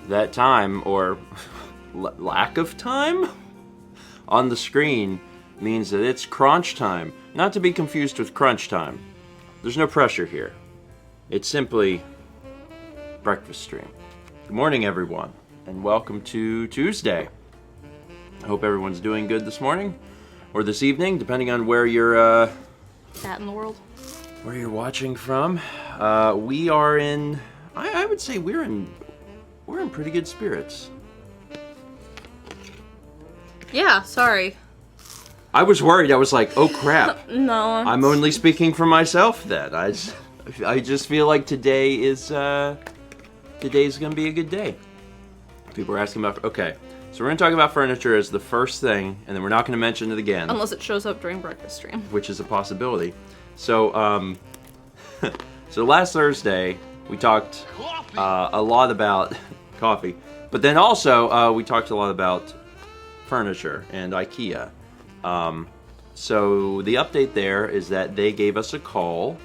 that time, or lack of time, on the screen means that it's crunch time. Not to be confused with crunch time. There's no pressure here. It's simply breakfast stream. Good morning, everyone, and welcome to Tuesday. I hope everyone's doing good this morning, or this evening, depending on where you're, at in the world. Where you're watching from. We are in, I would say we're in pretty good spirits. Yeah, sorry. I was worried. I was like, oh crap. No. I'm only speaking for myself then. I just feel like today's gonna be a good day. People are asking about, okay. So we're gonna talk about furniture as the first thing, and then we're not gonna mention it again. Unless it shows up during breakfast stream. Which is a possibility. So, so last Thursday, we talked a lot about coffee, but then also we talked a lot about furniture and IKEA. So the update there is that they gave us a call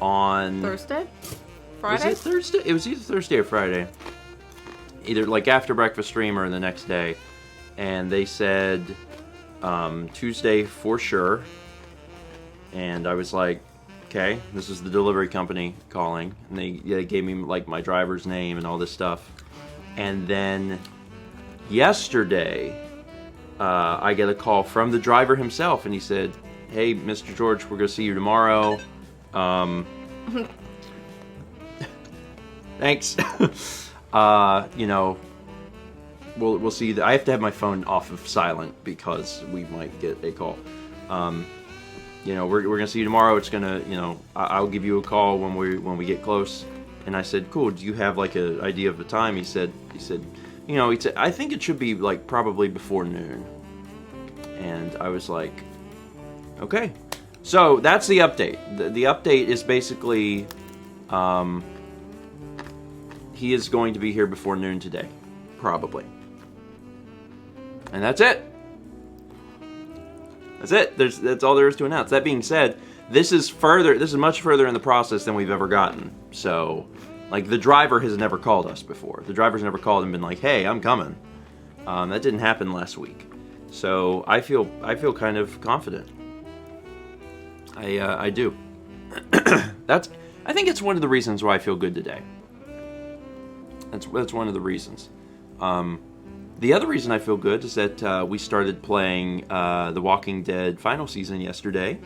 on Thursday? Friday? Was it Thursday? It was either Thursday or Friday. Either like after breakfast stream or the next day. And they said Tuesday for sure. And I was like, okay, this is the delivery company calling. And they gave me like my driver's name and all this stuff. And then yesterday, I get a call from the driver himself, and he said, hey, Mr. George, we're going to see you tomorrow. Thanks. You know, we'll see. I have to have my phone off of silent because we might get a call. You know, we're going to see you tomorrow. It's going to, you know, I'll give you a call when we get close. And I said, cool, do you have like an idea of the time? He said, you know, I think it should be like probably before noon. And I was like, okay. So that's the update. The update is basically, he is going to be here before noon today, probably. And that's it. That's it. That's all there is to announce. That being said, this is much further in the process than we've ever gotten. So, like, the driver has never called us before. The driver's never called and been like, hey, I'm coming. That didn't happen last week. So I feel kind of confident. I do. I think it's one of the reasons why I feel good today. That's one of the reasons. The other reason I feel good is that we started playing The Walking Dead final season yesterday,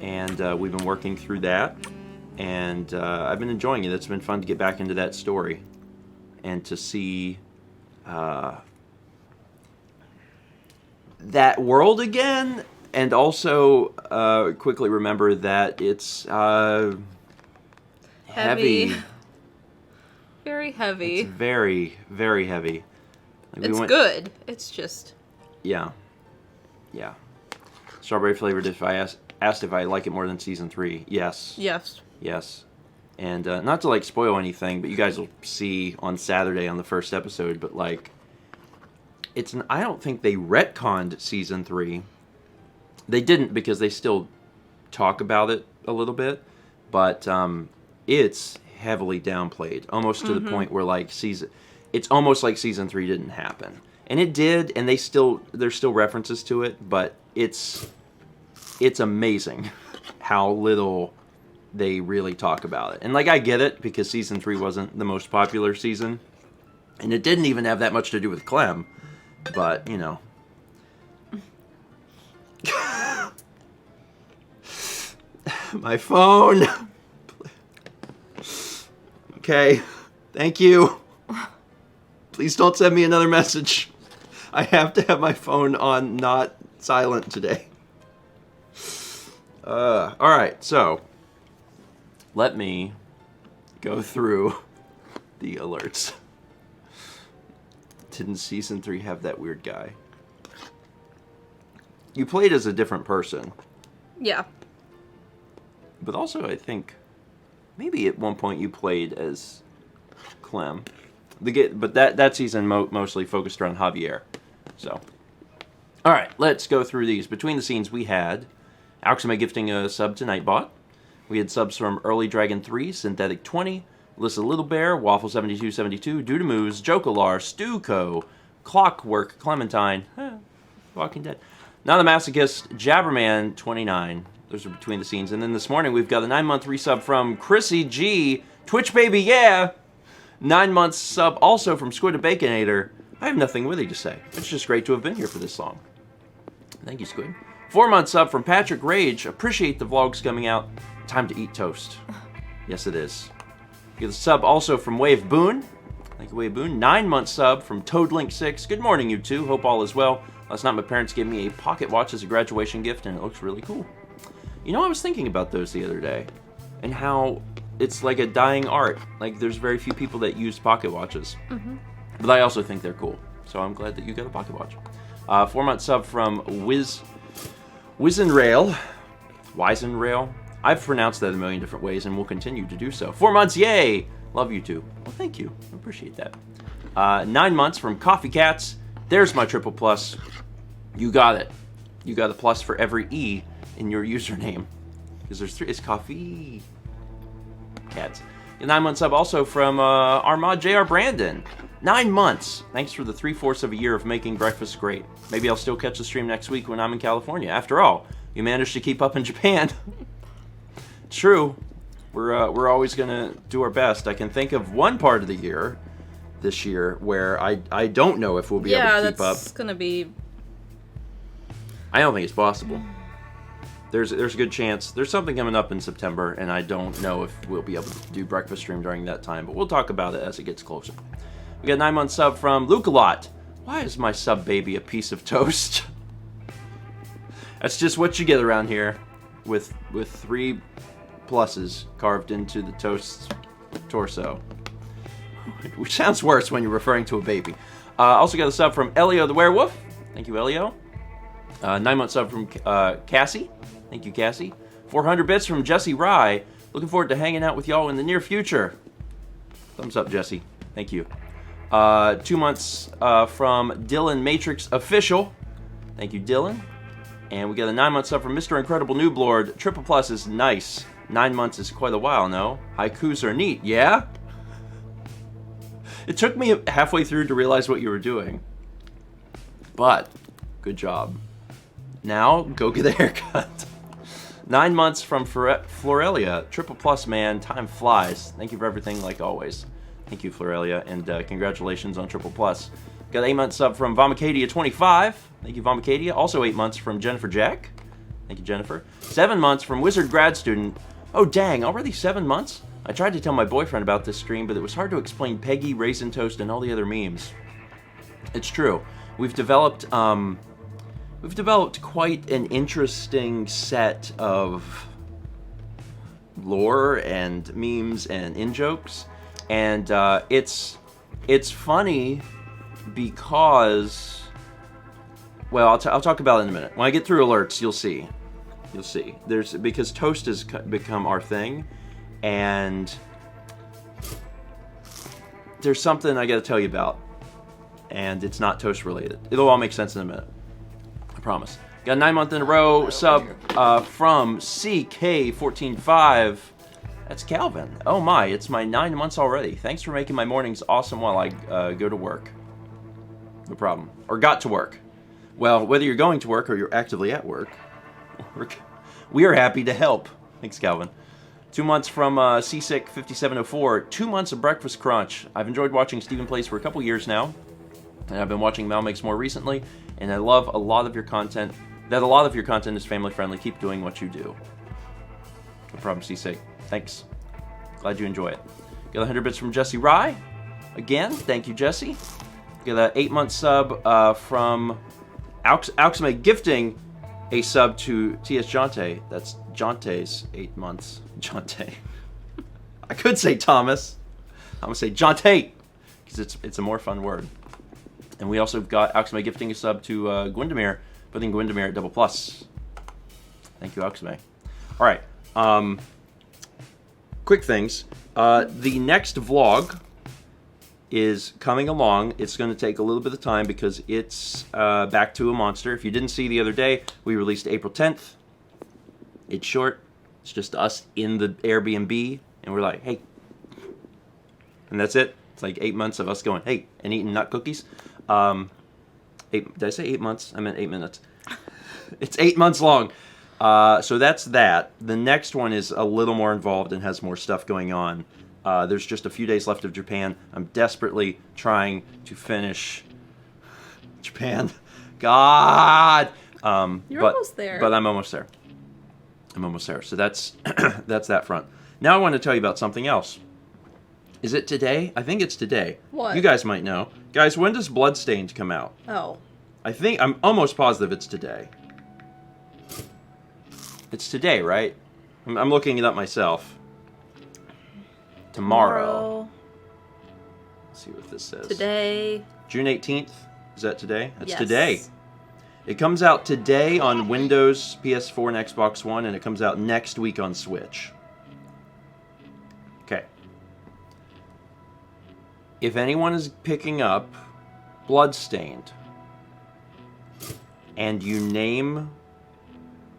and we've been working through that, and I've been enjoying it. It's been fun to get back into that story and to see that world again, and also quickly remember that it's heavy. Very heavy. It's very, very heavy. Like it's good. It's just... Yeah. Strawberry flavored. If I asked if I like it more than season 3, yes. Yes. And not to like spoil anything, but you guys will see on Saturday on the first episode. But like, I don't think they retconned season 3. They didn't, because they still talk about it a little bit, but it's heavily downplayed, almost to the point where like it's almost like season 3 didn't happen. And it did, and there's still references to it, but it's amazing how little they really talk about it. And like, I get it, because season 3 wasn't the most popular season, and it didn't even have that much to do with Clem, but you know. My phone. Okay, thank you. Please don't send me another message. I have to have my phone on not silent today. Alright, so let me go through the alerts. Didn't season 3 have that weird guy? You played as a different person. Yeah. But also, I think maybe at one point you played as Clem. But that season mostly focused around Javier. So, all right, let's go through these. Between the scenes, we had Alxima gifting a sub to Nightbot. We had subs from Early Dragon 3, Synthetic 20, Alyssa Little Bear, Waffle7272, Dudamoose, Jokalar, Stuco, Clockwork, Clementine, Walking Dead. Now the Masochist, Jabberman29. Those are between the scenes. And then this morning we've got a 9-month resub from Chrissy G. Twitch baby, yeah! 9 months sub also from Squid and Baconator. I have nothing witty to say. It's just great to have been here for this long. Thank you, Squid. 4 months sub from Patrick Rage. Appreciate the vlogs coming out. Time to eat toast. Yes, it is. Get a sub also from Wave Boone. Thank you, Wave Boone. 9-month sub from Toadlink6. Good morning, you two. Hope all is well. Last night my parents gave me a pocket watch as a graduation gift, and it looks really cool. You know, I was thinking about those the other day, and how it's like a dying art. Like, there's very few people that use pocket watches. But I also think they're cool. So I'm glad that you got a pocket watch. 4-month sub from Wizenrail. Wizenrail. I've pronounced that a million different ways and will continue to do so. 4 months, yay! Love you two. Well, thank you. I appreciate that. 9 months from Coffee Cats. There's my triple plus. You got it. You got a plus for every E in your username. Because there's 3. It's Coffee Cats. A 9-month sub also from Armand J.R. Brandon. 9 months. Thanks for the 3/4 of a year of making breakfast great. Maybe I'll still catch the stream next week when I'm in California. After all, you managed to keep up in Japan. It's true. We're always gonna do our best. I can think of one part of the year this year where I don't know if we'll be able to keep up. Yeah, that's gonna be... I don't think it's possible. There's a good chance. There's something coming up in September, and I don't know if we'll be able to do breakfast stream during that time, but we'll talk about it as it gets closer. We got a 9-month sub from Lukalot. Why is my sub baby a piece of toast? That's just what you get around here, with 3 pluses carved into the toast's torso. Which sounds worse when you're referring to a baby. Also got a sub from Elio the Werewolf. Thank you, Elio. 9-month sub from Cassie. Thank you, Cassie. 400 bits from Jesse Rye. Looking forward to hanging out with y'all in the near future. Thumbs up, Jesse. Thank you. 2 months from Dylan Matrix Official. Thank you, Dylan. And we got a 9-month sub from Mr. Incredible Nooblord. Triple plus is nice. 9 months is quite a while, no? Haikus are neat, yeah? It took me halfway through to realize what you were doing. But, good job. Now, go get a haircut. 9 months from Florelia. Triple plus, man. Time flies. Thank you for everything, like always. Thank you, Florelia, and congratulations on Triple Plus. Got an 8-month sub from Vomicadia25. Thank you, Vomicadia. Also 8 months from Jennifer Jack. Thank you, Jennifer. 7 months from Wizard Grad Student. Oh, dang, already 7 months? I tried to tell my boyfriend about this stream, but it was hard to explain Peggy, Raisin Toast, and all the other memes. It's true. We've developed quite an interesting set of lore and memes and in-jokes. And it's funny because, well, I'll talk about it in a minute. When I get through alerts, you'll see. Because toast has become our thing, and there's something I got to tell you about, and it's not toast related. It'll all make sense in a minute. I promise. Got a 9-month in a row sub from CK145. That's Calvin. Oh my, it's my 9 months already. Thanks for making my mornings awesome while I go to work. No problem. Or got to work. Well, whether you're going to work or you're actively at work, we are happy to help. Thanks, Calvin. 2 months from Seasick5704. 2 months of Breakfast Crunch. I've enjoyed watching Stephen Plays for a couple years now, and I've been watching Mel Makes more recently, and I love a lot of your content. That a lot of your content is family friendly. Keep doing what you do. No problem, Seasick. Thanks. Glad you enjoy it. Got 100 bits from Jesse Rye. Again, thank you, Jesse. Got an 8-month sub from Auxme gifting a sub to T.S. Jonte. That's Jonte's 8 months. Jonte. I could say Thomas. I'm going to say Jonte, because it's a more fun word. And we also got Auxme gifting a sub to Gwendamere, putting Gwendamere at double plus. Thank you, Auxme. All right. Quick things. The next vlog is coming along. It's going to take a little bit of time because it's back to a monster. If you didn't see the other day, we released April 10th. It's short. It's just us in the Airbnb, and we're like, hey, And that's it. It's like 8 months of us going, hey, and eating nut cookies. Did I say 8 months? I meant 8 minutes. It's 8 months long. So that's that. The next one is a little more involved and has more stuff going on. There's just a few days left of Japan. I'm desperately trying to finish Japan. God! You're almost there. But I'm almost there. So that's that's that front. Now I want to tell you about something else. Is it today? I think it's today. What? You guys might know. Guys, when does Bloodstained come out? Oh. I'm almost positive it's today. It's today, right? I'm looking it up myself. Tomorrow. Let's see what this says. Today. June 18th. Is that today? That's yes. Today. It comes out today on Windows, PS4, and Xbox One, and it comes out next week on Switch. Okay. If anyone is picking up Bloodstained, and you name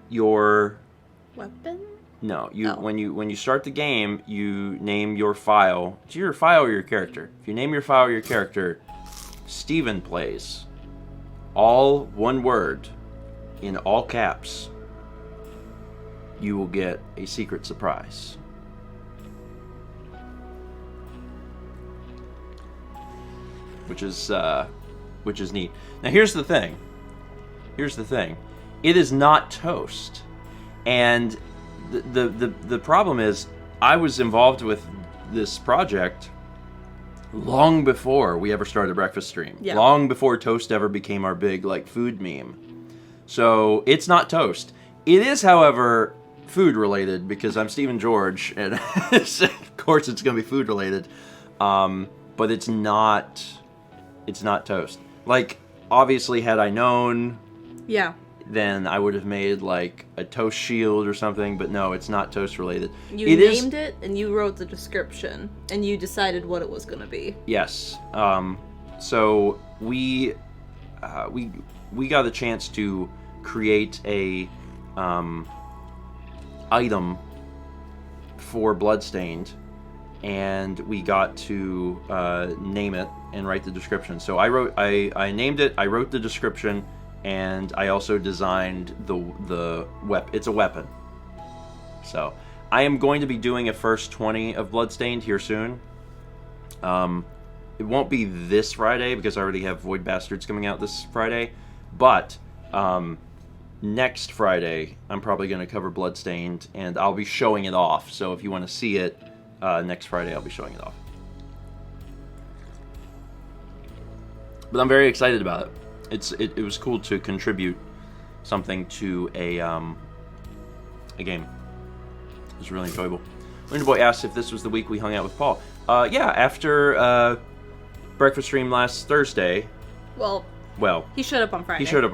your weapon? No, when you start the game, you name your file. It's your file or your character. If you name your file or your character, Stephen plays. All one word, in all caps, you will get a secret surprise. Which is neat. Now here's the thing. It is not toast. And the problem is, I was involved with this project long before we ever started a breakfast stream. Yeah. Long before toast ever became our big food meme. So it's not toast. It is, however, food related because I'm Stephen George, and of course it's going to be food related. But it's not toast. Obviously, had I known, then I would have made a toast shield or something, but no, it's not toast related. You named it and you wrote the description and you decided what it was going to be. Yes. So we got a chance to create a item for Bloodstained, and we got to name it and write the description. So I named it, I wrote the description, and I also designed the weapon. It's a weapon. So I am going to be doing a first 20 of Bloodstained here soon. It won't be this Friday because I already have Void Bastards coming out this Friday, but next Friday I'm probably going to cover Bloodstained, and I'll be showing it off. So if you want to see it, next Friday I'll be showing it off. But I'm very excited about it. It was cool to contribute something to a game. It was really enjoyable. Winter Boy asked if this was the week we hung out with Paul. Yeah, after breakfast stream last Thursday. Well, he showed up on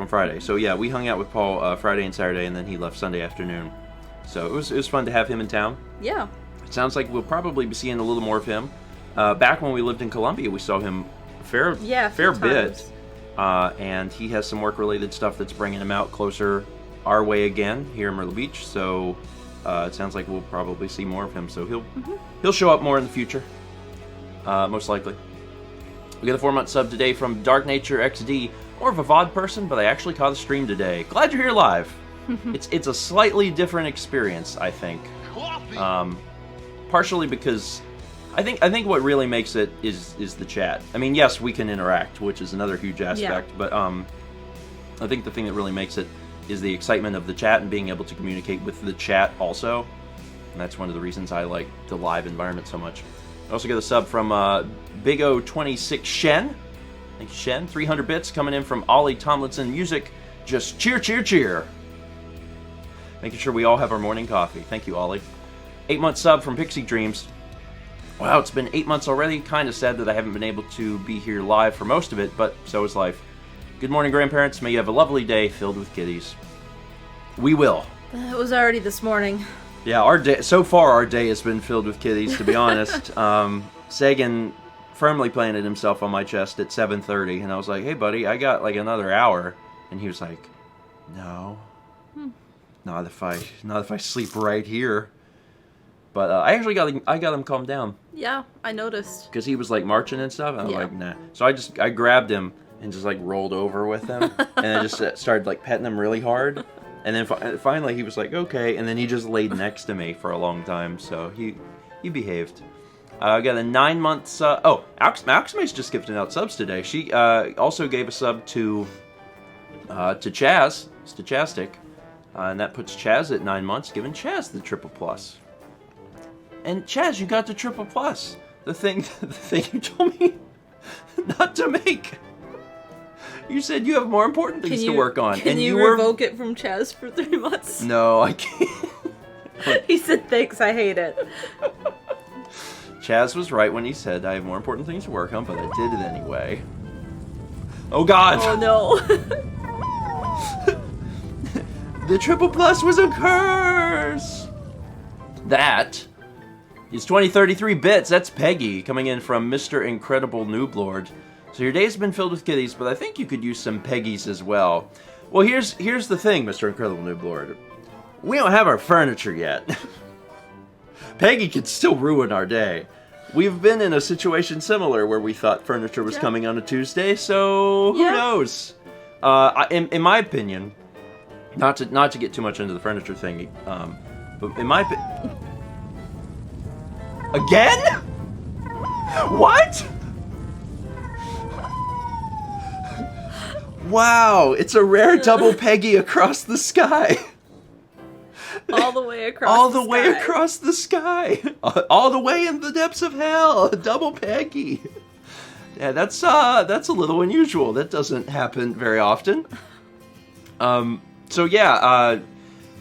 Friday. So yeah, we hung out with Paul Friday and Saturday, and then he left Sunday afternoon. So it was fun to have him in town. Yeah. It sounds like we'll probably be seeing a little more of him. Back when we lived in Columbia, we saw him a fair bit. And he has some work-related stuff that's bringing him out closer our way again here in Myrtle Beach. So it sounds like we'll probably see more of him. So he'll show up more in the future, most likely. We got a 4-month sub today from Dark Nature XD. More of a VOD person, but I actually caught a stream today. Glad you're here live. It's a slightly different experience, I think. Partially because I think what really makes it is the chat. I mean, yes, we can interact, which is another huge aspect, but I think the thing that really makes it is the excitement of the chat and being able to communicate with the chat also. And that's one of the reasons I like the live environment so much. I also got a sub from Big O26 Shen. Thank you, Shen. 300 bits coming in from Ollie Tomlinson Music. Just cheer, cheer, cheer. Making sure we all have our morning coffee. Thank you, Ollie. 8-month sub from Pixie Dreams. Wow, it's been 8 months already. Kind of sad that I haven't been able to be here live for most of it, but so is life. Good morning, grandparents. May you have a lovely day filled with kitties. We will. It was already this morning. Yeah, our day so far our day has been filled with kitties, to be honest. Sagan firmly planted himself on my chest at 7:30, and I was like, "Hey, buddy, I got like another hour," and he was like, "No, not if I sleep right here." But I actually got him calmed down. Yeah, I noticed. Because he was like marching and stuff. And I was like, nah. So I grabbed him and just like rolled over with him. And I just started like petting him really hard. And then finally he was like, okay. And then he just laid next to me for a long time. So he behaved. I got a 9 month Alchemy's just gifted out subs today. She also gave a sub to Chaz, Stochastic. And that puts Chaz at 9 months, giving Chaz the triple plus. And Chaz, you got the triple plus. The thing you told me not to make. You said you have more important things to work on. Can you revoke it from Chaz for 3 months? No, I can't. He said, thanks, I hate it. Chaz was right when he said I have more important things to work on, but I did it anyway. Oh God! Oh no. The triple plus was a curse! That is 2033 bits. That's Peggy coming in from Mr. Incredible Noob Lord. So your day's been filled with kitties, but I think you could use some Peggies as well. Well, here's the thing, Mr. Incredible Noob Lord. We don't have our furniture yet. Peggy could still ruin our day. We've been in a situation similar where we thought furniture was coming on a Tuesday, so who knows? In my opinion, not to get too much into the furniture thing, but in my opinion... Again? What? Wow, it's a rare double Peggy across the sky. All the way across all the way across the sky. All the way in the depths of hell. Double Peggy. Yeah, that's a little unusual. That doesn't happen very often. So yeah,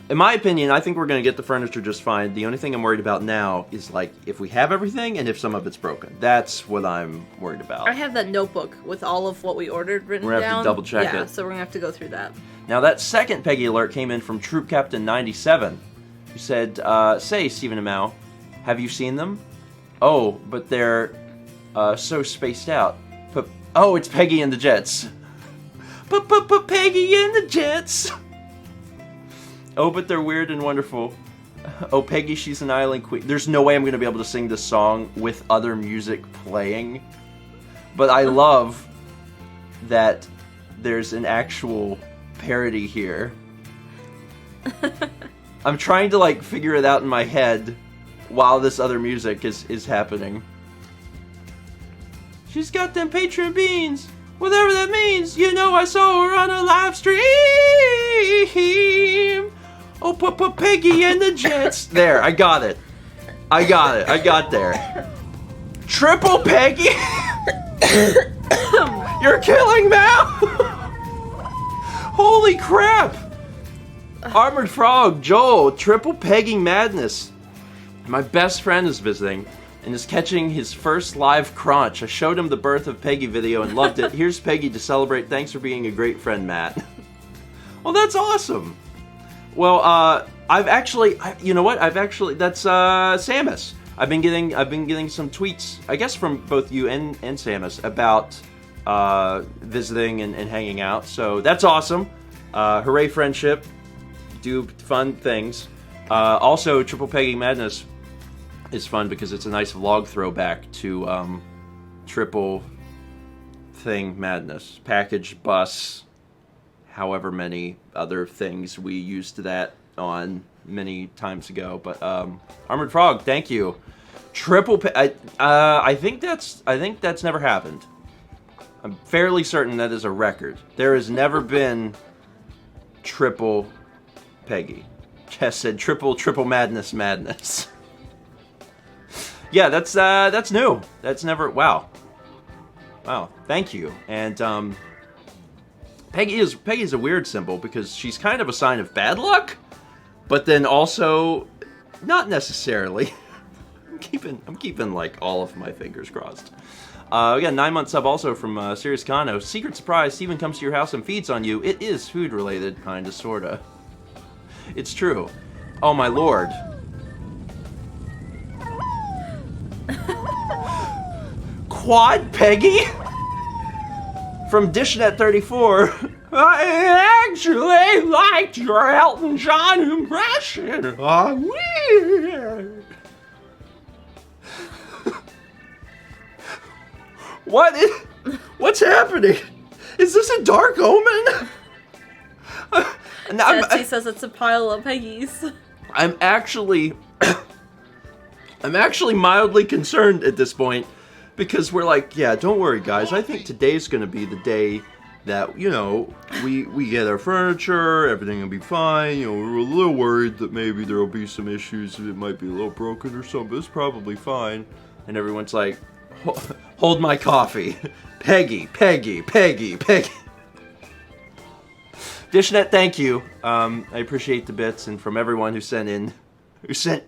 in my opinion, I think we're going to get the furniture just fine. The only thing I'm worried about now is, like, if we have everything and if some of it's broken. That's what I'm worried about. I have that notebook with all of what we ordered written down. We're going to have to double check it. Yeah, so we're going to have to go through that. Now, that second Peggy alert came in from Troop Captain 97, who said, say, Stephen and Mal, have you seen them? Oh, but they're so spaced out. Oh, it's Peggy and the Jets. Peggy and the Jets. Oh, but they're weird and wonderful. Oh, Peggy, she's an island queen. There's no way I'm going to be able to sing this song with other music playing. But I love that there's an actual parody here. I'm trying to, like, figure it out in my head while this other music is happening. She's got them Patreon beans. Whatever that means. You know I saw her on a live stream. Oh, Peggy and the Jets. There, I got it. I got there. Triple Peggy? You're killing Mal? Holy crap. Armored Frog, Joel, triple pegging madness. My best friend is visiting and is catching his first live crunch. I showed him the birth of Peggy video and loved it. Here's Peggy to celebrate. Thanks for being a great friend, Matt. Well, that's awesome. Well, that's Samus. I've been getting some tweets, I guess from both you and Samus, about visiting and hanging out. So that's awesome. Hooray friendship. Do fun things. Also, Triple Pegging Madness is fun because it's a nice vlog throwback to Triple Thing Madness. Package, bus, however many other things we used that on many times ago. But Armored Frog, thank you. I think that's never happened. I'm fairly certain that is a record. There has never been triple Peggy. Chess said triple madness. Yeah, that's new. That's never. Wow. Thank you. And Peggy is a weird symbol because she's kind of a sign of bad luck, but then also not necessarily. I'm keeping like all of my fingers crossed. We got a 9-month sub also from Sirius Kano. Secret surprise, Steven comes to your house and feeds on you. It is food related, kinda, sorta. It's true. Oh my lord. Quad Peggy? From DishNet34. I actually liked your Elton John impression. What's happening? Is this a dark omen? Betsy says it's a pile of Peggy's. I'm actually mildly concerned at this point because we're like, yeah, don't worry, guys. I think today's going to be the day that, you know, we get our furniture, everything will be fine. You know, we're a little worried that maybe there will be some issues. It might be a little broken or something, but it's probably fine. And everyone's like, hold my coffee. Peggy. Dishnet, thank you. I appreciate the bits, and from everyone who sent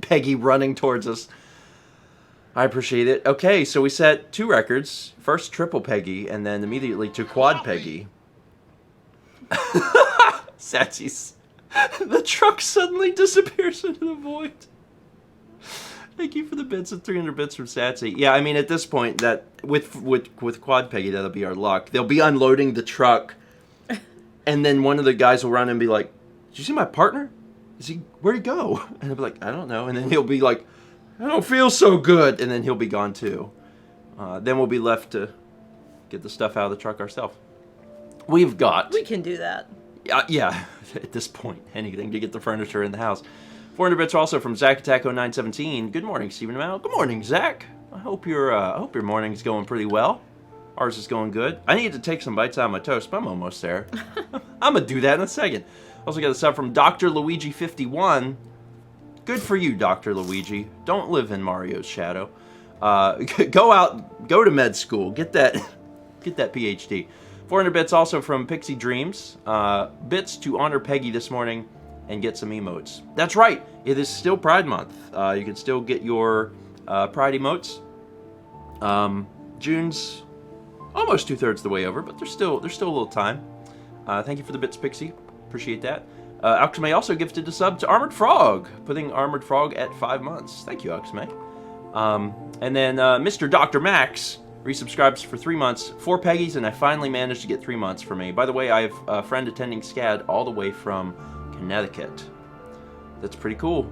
Peggy running towards us. I appreciate it. Okay, so we set 2 records. First triple Peggy, and then immediately to quad Peggy. Satsy's. The truck suddenly disappears into the void. Thank you for the bits and 300 bits from Satsy. Yeah, I mean, at this point, that with quad Peggy, that'll be our luck. They'll be unloading the truck, and then one of the guys will run and be like, "Did you see my partner? Where'd he go?" And I'll be like, "I don't know." And then he'll be like, "I don't feel so good," and then he'll be gone too. Then we'll be left to get the stuff out of the truck ourselves. We can do that. Yeah, at this point, anything to get the furniture in the house. 400 bits also from Zach Attack 0917. Good morning, Stephen and Mal. Good morning, Zach. I hope your morning's going pretty well. Ours is going good. I need to take some bites out of my toast, but I'm almost there. I'm gonna do that in a second. Also got a sub from Dr. Luigi 51. Good for you, Dr. Luigi. Don't live in Mario's shadow. Go to med school. Get that PhD. 400 bits also from Pixie Dreams. Bits to honor Peggy this morning and get some emotes. That's right. It is still Pride Month. You can still get your Pride emotes. June's almost 2/3 the way over, but there's still a little time. Thank you for the bits, Pixie. Appreciate that. Alchemy also gifted a sub to Armored Frog, putting Armored Frog at 5 months. Thank you, Alchemy. And then Mr. Dr. Max resubscribes for 3 months, 4 Peggies, and I finally managed to get 3 months for me. By the way, I have a friend attending SCAD all the way from Connecticut. That's pretty cool.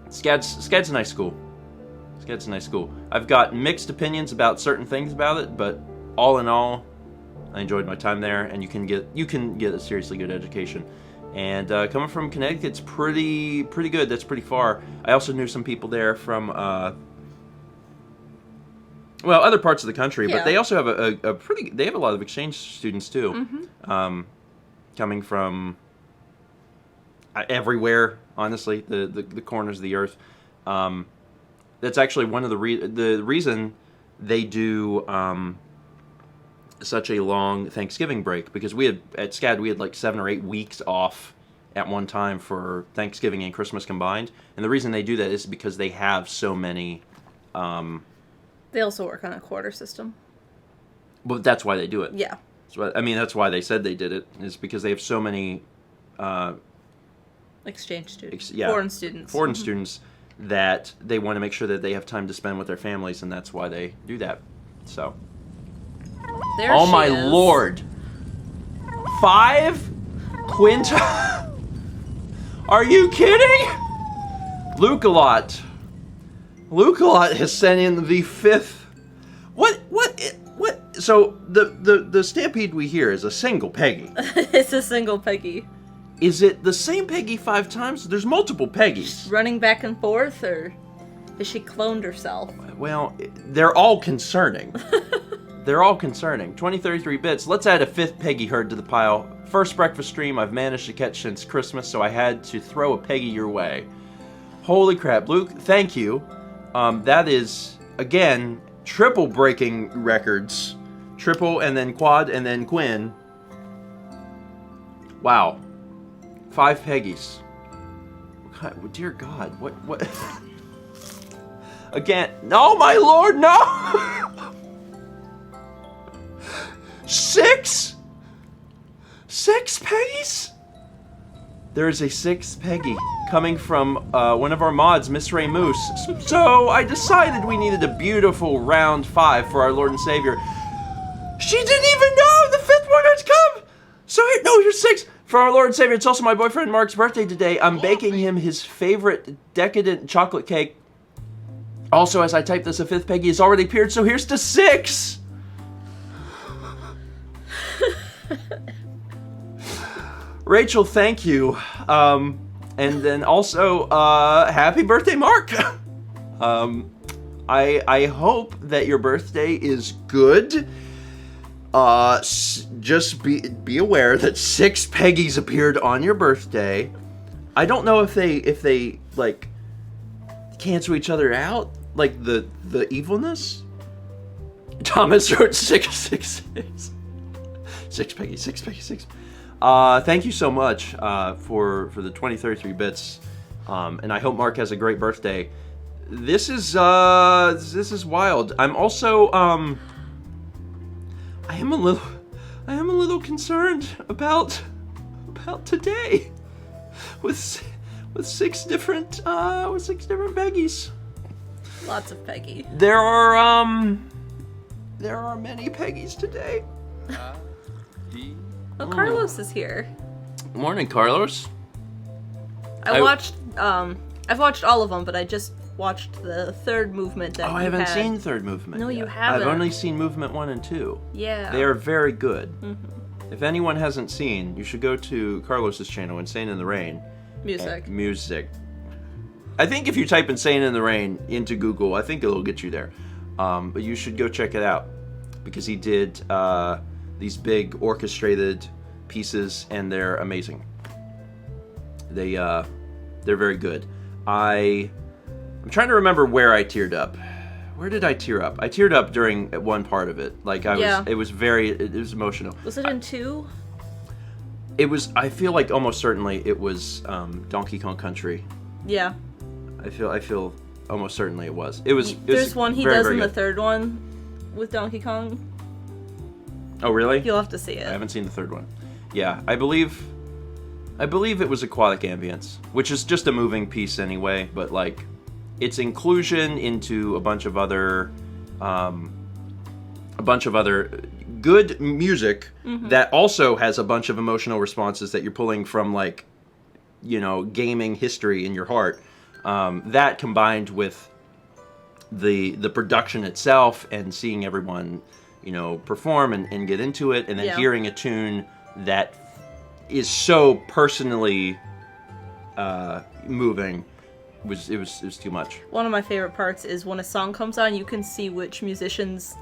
SCAD's a nice school. SCAD's a nice school. I've got mixed opinions about certain things about it, but all in all, I enjoyed my time there, and you can get a seriously good education. And coming from Connecticut, it's pretty good. That's pretty far. I also knew some people there from other parts of the country, but they also have they have a lot of exchange students too, coming from everywhere. Honestly, the corners of the earth. That's actually one of the reason they do such a long Thanksgiving break, because at SCAD we had like 7 or 8 weeks off at one time for Thanksgiving and Christmas combined, and the reason they do that is because they have so many. They also work on a quarter system. But that's why they do it. Yeah. That's why they said they did it, is because they have so many exchange students, foreign students, that they want to make sure that they have time to spend with their families, and that's why they do that. So. There oh she my is. lord! 5 quinta? Are you kidding? Luke-a-lot has sent in the 5th. What? So the stampede we hear is a single Peggy. It's a single Peggy. Is it the same Peggy 5 times? There's multiple Peggies. Running back and forth, or is she cloned herself? Well, they're all concerning. They're all concerning. 2033 bits. Let's add a 5th Peggy herd to the pile. First breakfast stream I've managed to catch since Christmas, so I had to throw a Peggy your way. Holy crap, Luke, thank you. That is, again, triple breaking records. Triple and then quad and then Quinn. Wow. 5 Peggies. God, dear God, what? Again, no, my lord, no! 6 Peggies? There is a 6th Peggy coming from one of our mods, Miss Ray Moose. So I decided we needed a beautiful round 5 for our Lord and Savior. She didn't even know the 5th one had come. So here's 6 for our Lord and Savior. It's also my boyfriend Mark's birthday today. I'm baking him his favorite decadent chocolate cake. Also, as I type this, a 5th Peggy has already appeared, so here's to 6! Rachel, thank you. And then also, happy birthday, Mark! I hope that your birthday is good. Just be aware that 6 Peggies appeared on your birthday. I don't know if they like cancel each other out, like the evilness. Thomas wrote 666. 6 Peggy, 6 Peggy, 6. Thank you so much for the 2033 bits, and I hope Mark has a great birthday. This is wild. I'm also I am a little concerned about today with 6 different Peggies. Lots of Peggy. There are many Peggies today. Oh, Carlos is here. Morning, Carlos. I've watched all of them, but I just watched the 3rd movement that I haven't seen 3rd movement. No, yet. you haven't. I've only seen movement 1 and 2. Yeah. They are very good. Mm-hmm. If anyone hasn't seen, you should go to Carlos's channel, Insane in the Rain. Music. I think if you type Insane in the Rain into Google, I think it'll get you there. But you should go check it out because he did these big orchestrated pieces, and they're amazing. They're very good. I'm trying to remember where I teared up. Where did I tear up? I teared up during one part of it. Like it was emotional. Was it in 2? It was. I feel like almost certainly it was Donkey Kong Country. Yeah. I feel almost certainly it was. It was. There's one he does in the 3rd one with Donkey Kong. Oh really? You'll have to see it. I haven't seen the 3rd one. Yeah, I believe it was Aquatic Ambience, which is just a moving piece anyway, but like its inclusion into a bunch of other good music that also has a bunch of emotional responses that you're pulling from, like, gaming history in your heart. That combined with the production itself and seeing everyone, perform and get into it, and then hearing a tune that is so personally moving. It was too much. One of my favorite parts is when a song comes on, you can see which musicians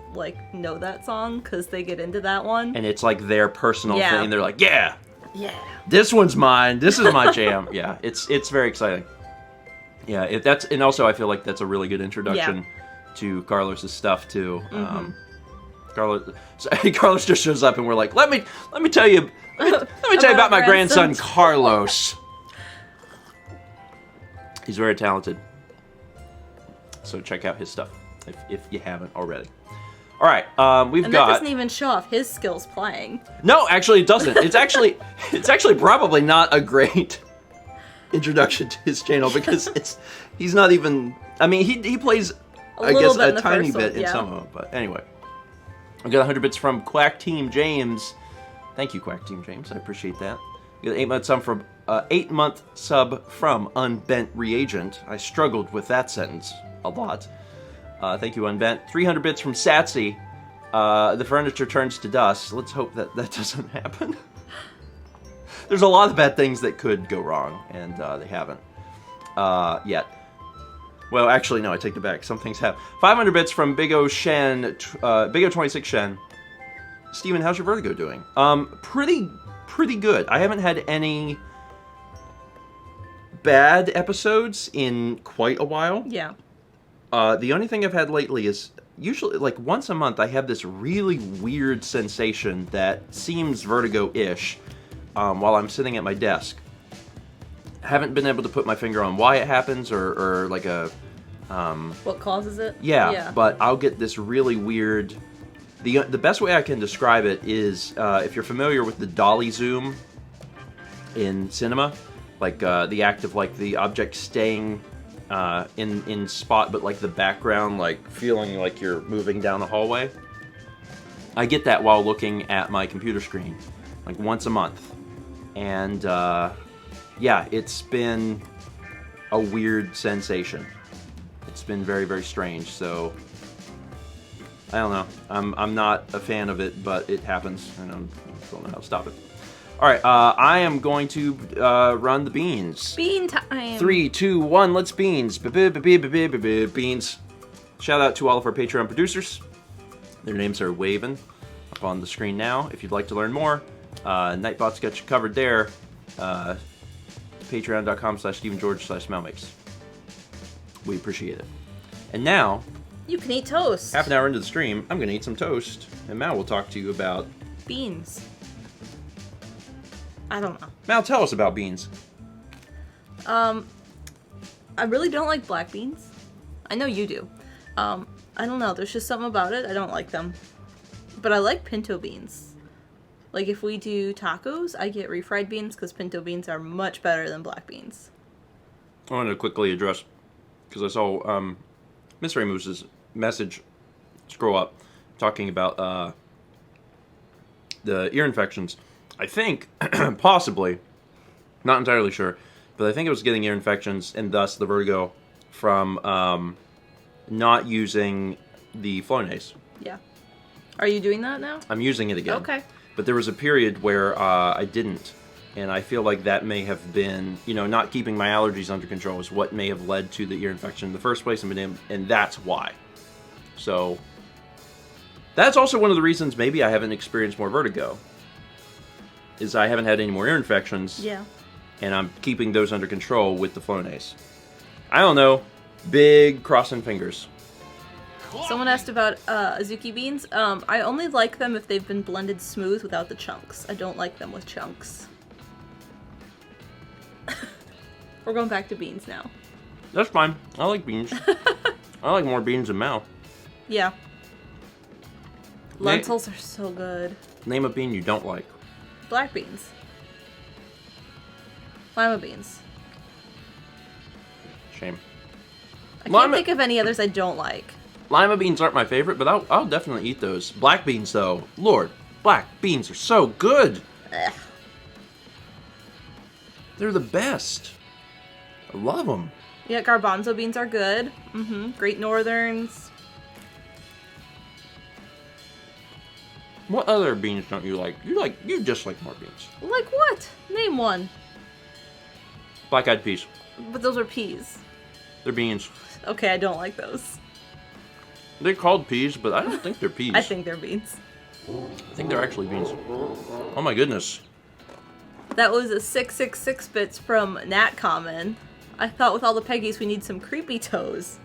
know that song because they get into that one. And it's like their personal thing. They're like, yeah, this one's mine. This is my jam. Yeah, it's very exciting. Yeah, and also I feel like that's a really good introduction to Carlos's stuff too. Carlos just shows up and we're like, let me tell you about my grandson Carlos. He's very talented. So check out his stuff if you haven't already. All right, that doesn't even show off his skills playing. No, actually, it doesn't. It's actually probably not a great introduction to his channel because he's not even. I mean, he plays a tiny bit in some of them, but anyway. I got 100 bits from Quack Team James. Thank you, Quack Team James. I appreciate that. We got an 8-month sub from Unbent Reagent. I struggled with that sentence a lot. Thank you, Unbent. 300 bits from Satsy. The furniture turns to dust. Let's hope that doesn't happen. There's a lot of bad things that could go wrong, and they haven't yet. Well, actually, no, I take it back. Some things have. 500 bits from Big O Shen, Big O 26 Shen. Steven, how's your vertigo doing? Pretty good. I haven't had any bad episodes in quite a while. Yeah. The only thing I've had lately is usually, like, once a month I have this really weird sensation that seems vertigo-ish while I'm sitting at my desk. Haven't been able to put my finger on why it happens or like a... what causes it? Yeah, but I'll get this really weird... The best way I can describe it is if you're familiar with the dolly zoom in cinema, like the act of like the object staying in spot, but like the background, like feeling like you're moving down the hallway. I get that while looking at my computer screen, like once a month. And yeah, it's been a weird sensation. It's been very, very strange. So I don't know. I'm not a fan of it, but it happens, and I don't know how to stop it. All right, I am going to run the beans. Bean time. 3, 2, 1, let's beans. Beans. Shout out to all of our Patreon producers. Their names are waving up on the screen now. If you'd like to learn more, Nightbot's got you covered there. Patreon.com/StephenGeorge/Malmix. We appreciate it. And now, you can eat toast. Half an hour into the stream, I'm going to eat some toast, and Mal will talk to you about beans. I don't know. Mal, tell us about beans. I really don't like black beans. I know you do. I don't know. There's just something about it. I don't like them. But I like pinto beans. Like, if we do tacos, I get refried beans because pinto beans are much better than black beans. I want to quickly address, because I saw Miss Ramus's message scroll up talking about the ear infections. I think, possibly, not entirely sure, but I think it was getting ear infections and thus the vertigo from not using the Flonase. Yeah. Are you doing that now? I'm using it again. Okay. But there was a period where I didn't, and I feel like that may have been, not keeping my allergies under control is what may have led to the ear infection in the first place, and that's why. So, that's also one of the reasons maybe I haven't experienced more vertigo. Is I haven't had any more ear infections. Yeah. And I'm keeping those under control with the Flonase. I don't know. Big crossing fingers. Someone asked about azuki beans. I only like them if they've been blended smooth without the chunks. I don't like them with chunks. We're going back to beans now. That's fine. I like beans. I like more beans than Mal. Yeah. Lentils are so good. Name a bean you don't like. Black beans. Lima beans. Shame. I can't think of any others I don't like. Lima beans aren't my favorite, but I'll definitely eat those. Black beans, though. Lord, black beans are so good. Ugh. They're the best. I love them. Yeah, garbanzo beans are good. Great Northerns. What other beans don't you like? You just like more beans. Like what? Name one. Black-eyed peas. But those are peas. They're beans. Okay, I don't like those. They're called peas, but I don't think they're peas. I think they're beans. I think they're actually beans. Oh my goodness. That was a 666 bits from Nat Common. I thought with all the Peggies we need some creepy toes.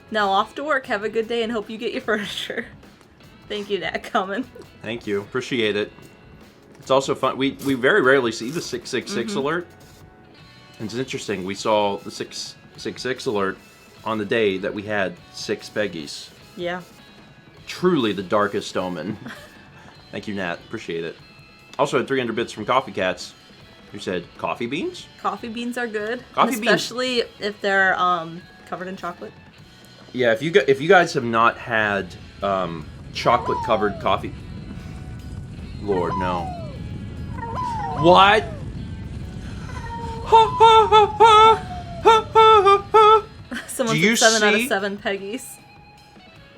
Now off to work. Have a good day and hope you get your furniture. Thank you, Nat Common. Thank you. Appreciate it. It's also fun. We very rarely see the 666 alert. And it's interesting. We saw the 666 alert on the day that we had 6 Peggies. Yeah. Truly the darkest omen. Thank you, Nat. Appreciate it. Also had 300 bits from Coffee Cats, who said, coffee beans? Coffee beans are good. Coffee beans. Especially if they're covered in chocolate. Yeah, if you guys have not had chocolate-covered coffee... Lord, no. What? Someone said 7 out of 7 Peggies.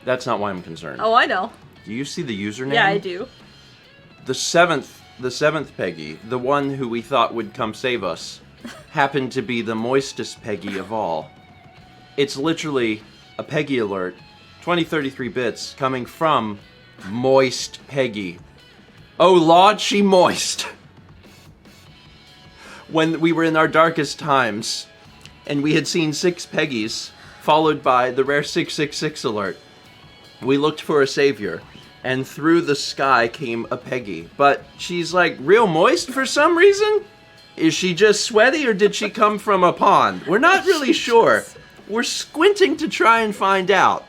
That's not why I'm concerned. Oh, I know. Do you see the username? Yeah, I do. The seventh Peggy, the one who we thought would come save us, happened to be the moistest Peggy of all. It's literally a Peggy alert, 2033 bits, coming from Moist Peggy. Oh Lord, she moist! When we were in our darkest times, and we had seen 6 Peggies, followed by the rare 666 alert, we looked for a savior, and through the sky came a Peggy. But she's like real moist for some reason? Is she just sweaty, or did she come from a pond? We're not really sure. We're squinting to try and find out.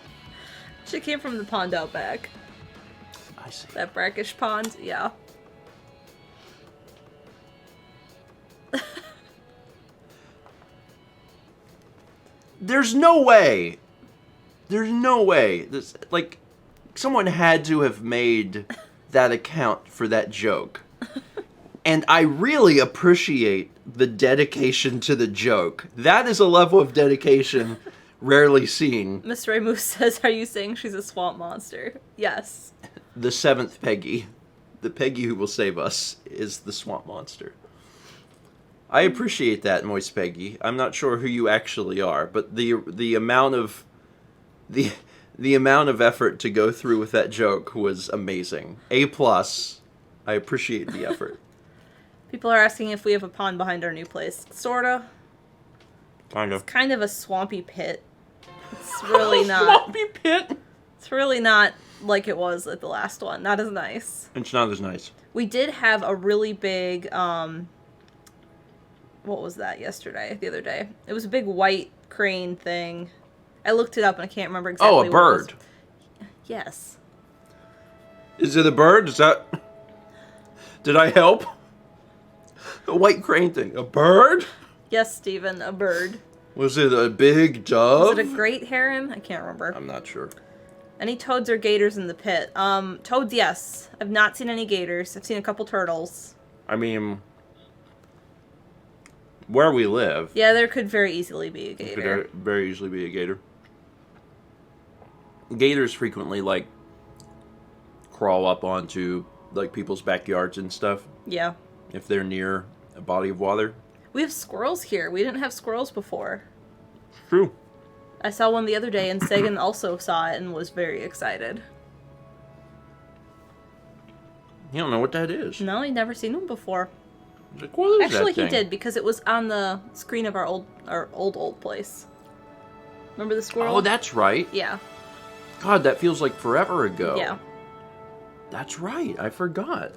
She came from the pond out back. I see. That brackish pond, yeah. There's no way. There's no way. This, like, someone had to have made that account for that joke. And I really appreciate the dedication to the joke. That is a level of dedication rarely seen. Miss Ray Moose says, are you saying she's a swamp monster? Yes. The 7th Peggy. The Peggy who will save us is the swamp monster. I appreciate that, Moist Peggy. I'm not sure who you actually are, but the amount of the amount of effort to go through with that joke was amazing. A+. I appreciate the effort. People are asking if we have a pond behind our new place. Sorta. Kind of. It's kind of a swampy pit. It's really not. Swampy pit? It's really not like it was at the last one. Not as nice. It's not as nice. We did have a really big, what was that yesterday? The other day. It was a big white crane thing. I looked it up and I can't remember exactly what a bird. Yes. Is it a bird? Is that... Did I help? A white crane thing. A bird? Yes, Stephen, a bird. Was it a big dove? Was it a great heron? I can't remember. I'm not sure. Any toads or gators in the pit? Toads, yes. I've not seen any gators. I've seen a couple turtles. I mean, where we live... Yeah, there could very easily be a gator. There could very easily be a gator. Gators frequently, like, crawl up onto, like, people's backyards and stuff. Yeah. If they're near a body of water. We have squirrels here. We didn't have squirrels before. True. I saw one the other day, and Sagan also saw it and was very excited. You don't know what that is. No, he'd never seen one before. Like, what is Actually, that thing? he did, because it was on the screen of our old place. Remember the squirrel? Oh, that's right. Yeah. God, that feels like forever ago. Yeah. That's right. I forgot.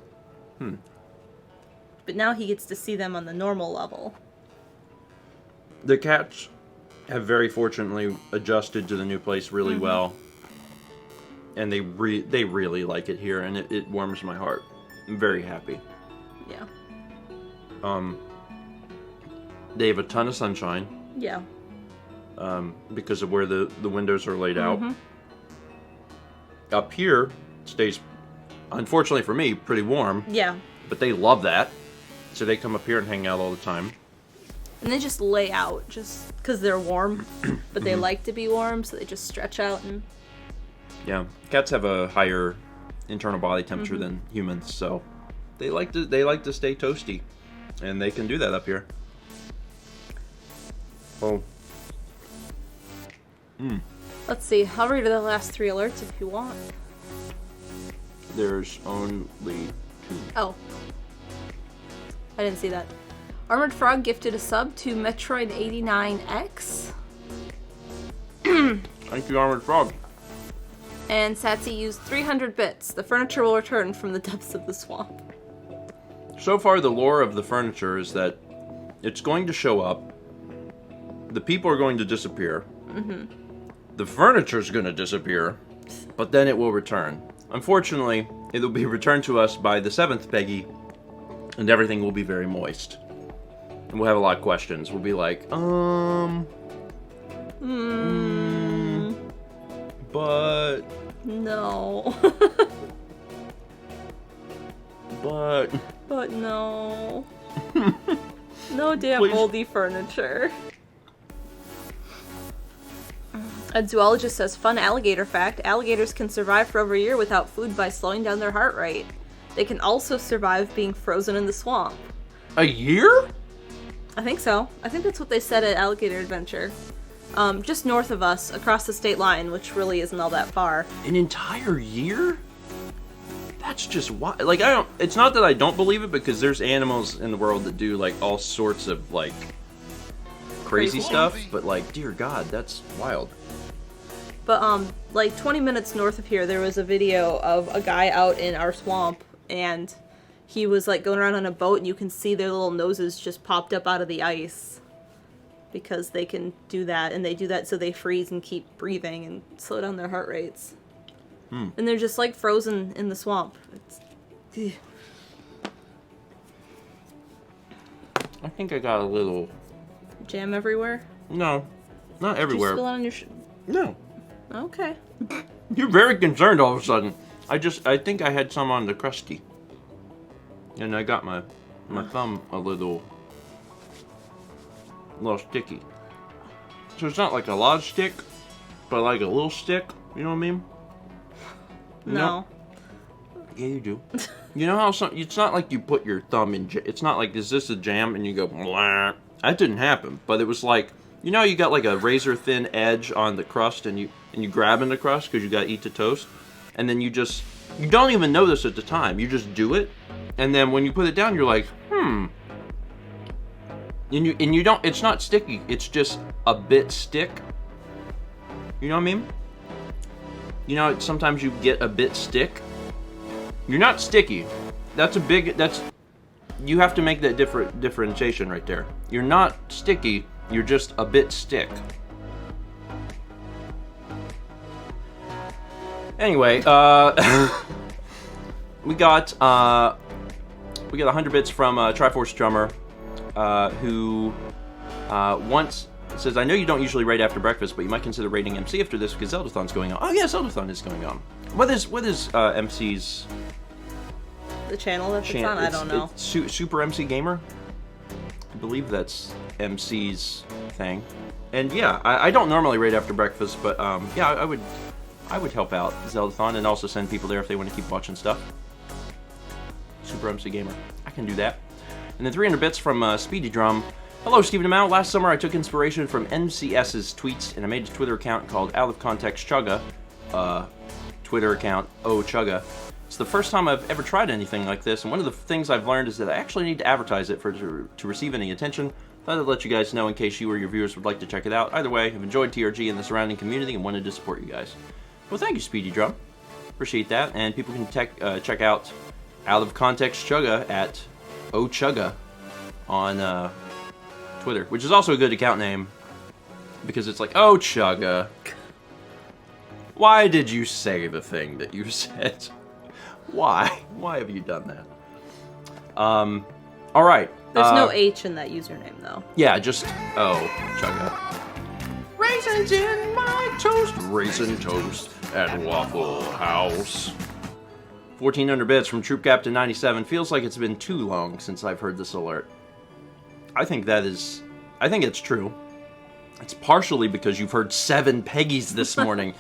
But now he gets to see them on the normal level. The cats have very fortunately adjusted to the new place really well. And they really like it here, and it warms my heart. I'm very happy. Yeah. They have a ton of sunshine. Yeah. Because of where the windows are laid out. Up here, stays, unfortunately for me, pretty warm. Yeah. But they love that. So they come up here and hang out all the time. And they just lay out, just because they're warm. But they like to be warm, so they just stretch out and... Yeah. Cats have a higher internal body temperature than humans, so they like to stay toasty. And they can do that up here. Oh. Let's see, I'll read the last 3 alerts if you want. There's only 2. Oh. I didn't see that. Armored Frog gifted a sub to Metroid89X. Thank you, Armored Frog. And Satsy used 300 bits. The furniture will return from the depths of the swamp. So far, the lore of the furniture is that it's going to show up. The people are going to disappear. The furniture's going to disappear. But then it will return. Unfortunately, it will be returned to us by the 7th Peggy. And everything will be very moist. And we'll have a lot of questions. We'll be like, but... No. But no. No damn Please. moldy furniture. A zoologist says, fun alligator fact, alligators can survive for over a year without food by slowing down their heart rate. They can also survive being frozen in the swamp. A year? I think so. I think that's what they said at Alligator Adventure. Just north of us, across the state line, which really isn't all that far. An entire year? That's just wild. Like, it's not that I don't believe it, because there's animals in the world that do, like, all sorts of, like, crazy stuff. But, like, dear God, that's wild. But, like, 20 minutes north of here, there was a video of a guy out in our swamp, and he was, like, going around on a boat, and you can see their little noses just popped up out of the ice. Because they can do that, and they do that so they freeze and keep breathing and slow down their heart rates. And they're just, like, frozen in the swamp. It's... I think I got a little... Jam everywhere? No, not everywhere. Did you spill it on your No. Okay. You're very concerned all of a sudden. I think I had some on the crusty. And I got my thumb a little sticky. So it's not like a large stick, but like a little stick. You know what I mean? No. Yeah, you do. You know how it's not like you put your thumb in. It's not like, is this a jam? And you go, blah. That didn't happen. But it was like, you know, you got like a razor thin edge on the crust, and you grab in the crust because you got to eat the toast, and then you don't even know this at the time. You just do it, and then when you put it down, you're like, And you don't. It's not sticky. It's just a bit stick. You know what I mean? You know, sometimes you get a bit stick. You're not sticky. You have to make that differentiation right there. You're not sticky. You're just a bit stick. Anyway, we got 100 bits from Triforce Drummer, who once says, I know you don't usually raid after breakfast, but you might consider raiding MC after this because Zeldathon's going on. Oh yeah, Zeldathon is going on. What is MC's... The channel that it's on? I don't know. It's Super MC Gamer? I believe that's MC's thing. And yeah, I don't normally raid after breakfast, but yeah, I would help out Zeldathon and also send people there if they want to keep watching stuff. Super MC Gamer. I can do that. And then 300 bits from Speedy Drum. Hello, Stephen Amount. Last summer I took inspiration from MCS's tweets and I made a Twitter account called Out of Context Chugga. Twitter account, Chugga. It's the first time I've ever tried anything like this, and one of the things I've learned is that I actually need to advertise it to receive any attention. Thought I'd let you guys know in case you or your viewers would like to check it out. Either way, I've enjoyed TRG and the surrounding community and wanted to support you guys. Well, thank you, Speedy Drum. Appreciate that, and people can check out of Context Chugga at Chugga on Twitter, which is also a good account name because it's like, Chugga. Why did you say the thing that you said? Why? Why have you done that? All right. There's no H in that username, though. Yeah, just Chugga. Raisins in my toast, raisin toast at Waffle House. 1400 bits from Troop Captain 97. Feels like it's been too long since I've heard this alert. I think it's true. It's partially because you've heard 7 Peggies this morning.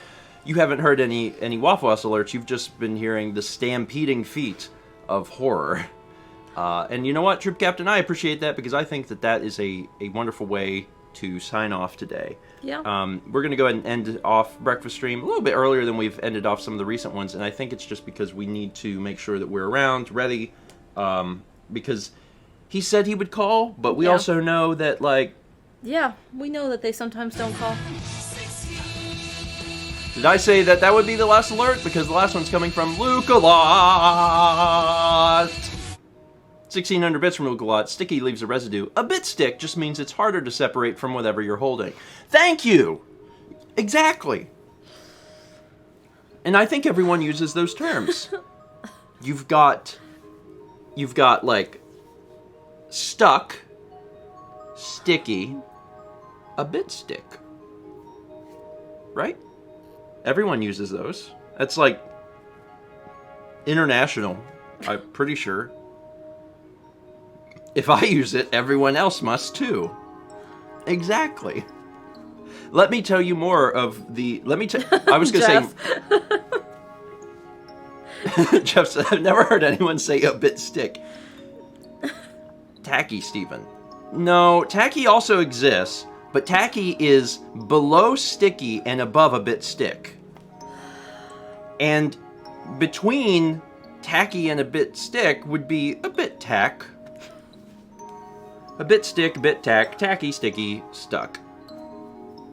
You haven't heard any Waffle House alerts. You've just been hearing the stampeding feet of horror. And you know what, Troop Captain? I appreciate that because I think that is a wonderful way to sign off today. Yeah. We're going to go ahead and end off Breakfast Stream a little bit earlier than we've ended off some of the recent ones. And I think it's just because we need to make sure that we're around, ready. Because he said he would call, but we also know that, like... Yeah, we know that they sometimes don't call. Did I say that would be the last alert? Because the last one's coming from Luke-a-lot. 1600 bits from Luke-a-lot. Sticky leaves a residue. A bit stick just means it's harder to separate from whatever you're holding. Thank you! Exactly. And I think everyone uses those terms. You've got like, stuck, sticky, a bit stick. Right? Everyone uses those. That's like international, I'm pretty sure. If I use it, everyone else must too. Exactly. Let me tell you more of the... I was going to say... Jeff said, I've never heard anyone say a bit stick. Tacky, Stephen. No, tacky also exists. But tacky is below sticky and above a bit stick. And between tacky and a bit stick would be a bit tack. A bit stick, bit tack, tacky, sticky, stuck.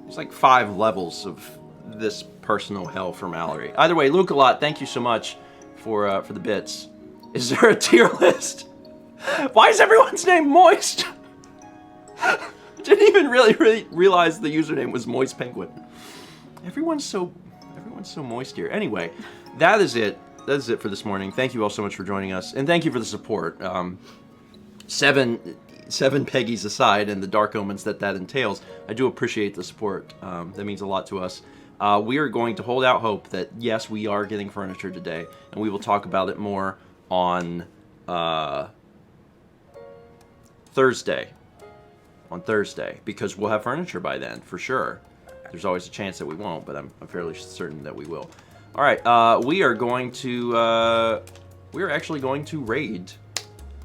There's like 5 levels of this personal hell for Mallory. Either way, Luke-a-lot, thank you so much for the bits. Is there a tier list? Why is everyone's name Moist? Didn't even really realize the username was Moist Penguin. Everyone's so moist here. Anyway, that is it. That is it for this morning. Thank you all so much for joining us, and thank you for the support. 7 Peggies aside, and the dark omens that entails, I do appreciate the support. That means a lot to us. We are going to hold out hope that yes, we are getting furniture today, and we will talk about it more on Thursday. on Thursday, because we'll have furniture by then, for sure. There's always a chance that we won't, but I'm fairly certain that we will. All right, we are actually going to raid.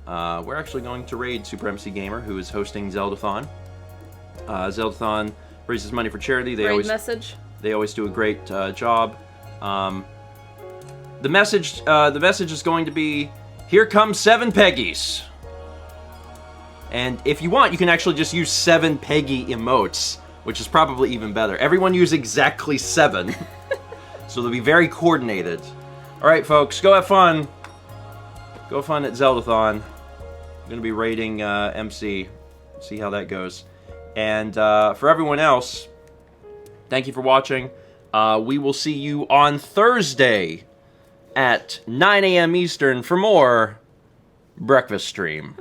We're actually going to raid Super MC Gamer, who is hosting Zeldathon. Zeldathon raises money for charity. They always do a great job. The message is going to be, here comes 7 Peggies. And if you want, you can actually just use 7 Peggy emotes, which is probably even better. Everyone use exactly 7. So they'll be very coordinated. All right, folks, go have fun. Go have fun at Zeldathon. I'm going to be raiding MC. See how that goes. And for everyone else, thank you for watching. We will see you on Thursday at 9 a.m. Eastern for more Breakfast Stream.